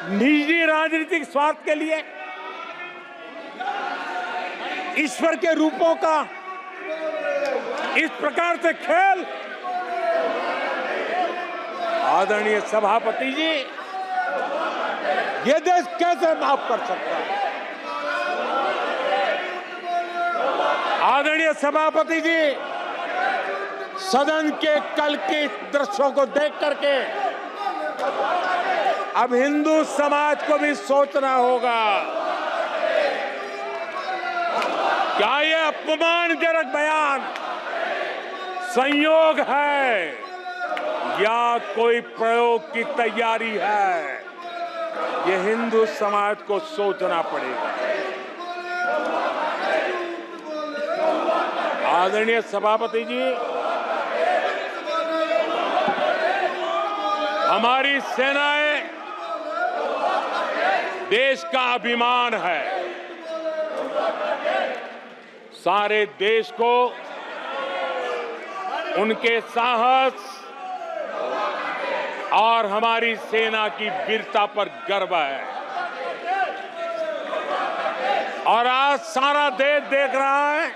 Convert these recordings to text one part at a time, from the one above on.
निजी राजनीतिक स्वार्थ के लिए ईश्वर के रूपों का इस प्रकार से खेल, आदरणीय सभापति जी, ये देश कैसे माफ कर सकता है? आदरणीय सभापति जी, सदन के कल के दृश्यों को देख करके अब हिंदू समाज को भी सोचना होगा, क्या ये अपमानजनक बयान संयोग है या कोई प्रयोग की तैयारी है? ये हिंदू समाज को सोचना पड़ेगा। आदरणीय सभापति जी, हमारी सेनाएं देश का अभिमान है। सारे देश को उनके साहस और हमारी सेना की वीरता पर गर्व है और आज सारा देश देख रहा है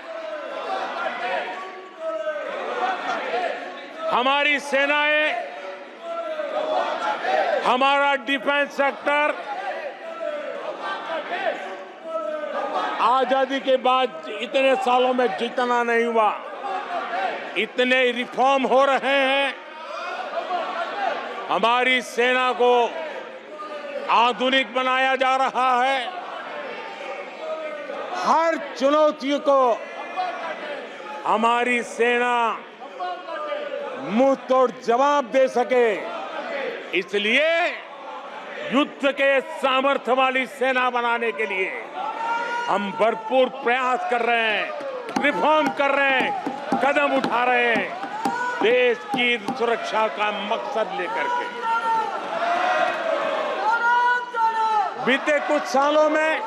हमारी सेनाएं, हमारा डिफेंस सेक्टर आजादी के बाद इतने सालों में जितना नहीं हुआ, इतने रिफॉर्म हो रहे हैं। हमारी सेना को आधुनिक बनाया जा रहा है। हर चुनौती को हमारी सेना मुंह तोड़ जवाब दे सके, इसलिए युद्ध के सामर्थ्य वाली सेना बनाने के लिए हम भरपूर प्रयास कर रहे हैं, रिफॉर्म कर रहे हैं, कदम उठा रहे हैं देश की सुरक्षा का मकसद लेकर के। बीते कुछ सालों में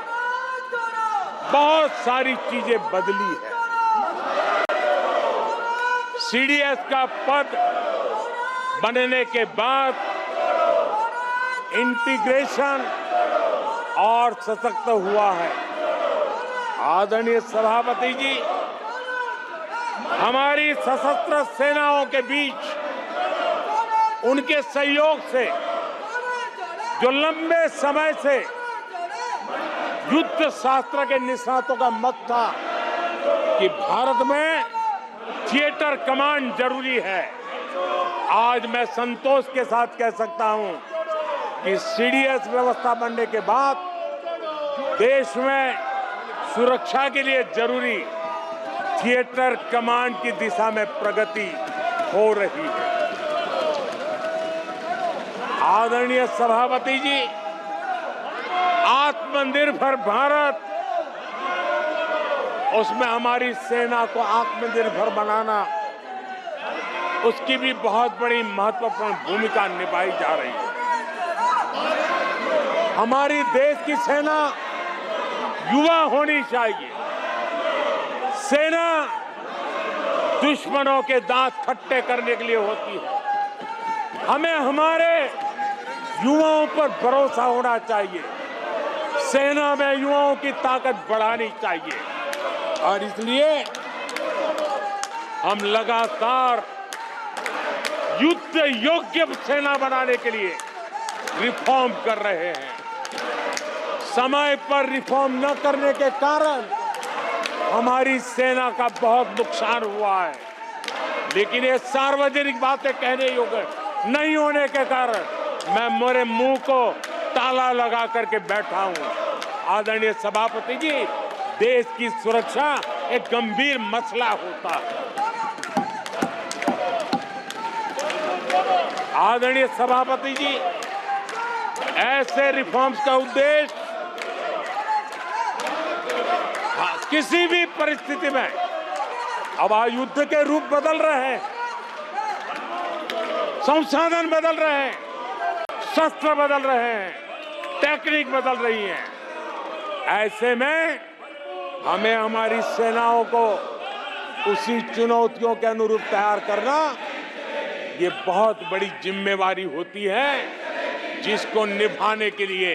बहुत सारी चीजें बदली है। सीडीएस का पद बनने के बाद इंटीग्रेशन और सशक्त हुआ है। आदरणीय सभापति जी, हमारी सशस्त्र सेनाओं के बीच उनके सहयोग से जो लंबे समय से युद्ध शास्त्र के निष्णातों का मत था कि भारत में थिएटर कमांड जरूरी है, आज मैं संतोष के साथ कह सकता हूं कि सीडीएस व्यवस्था बनने के बाद देश में सुरक्षा के लिए जरूरी थिएटर कमांड की दिशा में प्रगति हो रही है। आदरणीय सभापति जी, आत्मनिर्भर भारत, उसमें हमारी सेना को आत्मनिर्भर बनाना, उसकी भी बहुत बड़ी महत्वपूर्ण भूमिका निभाई जा रही है। हमारी देश की सेना युवा होनी चाहिए। सेना दुश्मनों के दांत खट्टे करने के लिए होती है। हमें हमारे युवाओं पर भरोसा होना चाहिए। सेना में युवाओं की ताकत बढ़ानी चाहिए और इसलिए हम लगातार युद्ध योग्य सेना बनाने के लिए रिफॉर्म कर रहे हैं। समय पर रिफॉर्म न करने के कारण हमारी सेना का बहुत नुकसान हुआ है, लेकिन ये सार्वजनिक बातें कहने योग्य नहीं होने के कारण मैं मेरे मुंह को ताला लगा करके बैठा हूं। आदरणीय सभापति जी, देश की सुरक्षा एक गंभीर मसला होता है। आदरणीय सभापति जी, ऐसे रिफॉर्म्स का उद्देश्य किसी भी परिस्थिति में, अब युद्ध के रूप बदल रहे हैं, संसाधन बदल रहे हैं, शस्त्र बदल रहे हैं, टेक्निक बदल रही है, ऐसे में हमें हमारी सेनाओं को उसी चुनौतियों के अनुरूप तैयार करना ये बहुत बड़ी जिम्मेवारी होती है। जिसको निभाने के लिए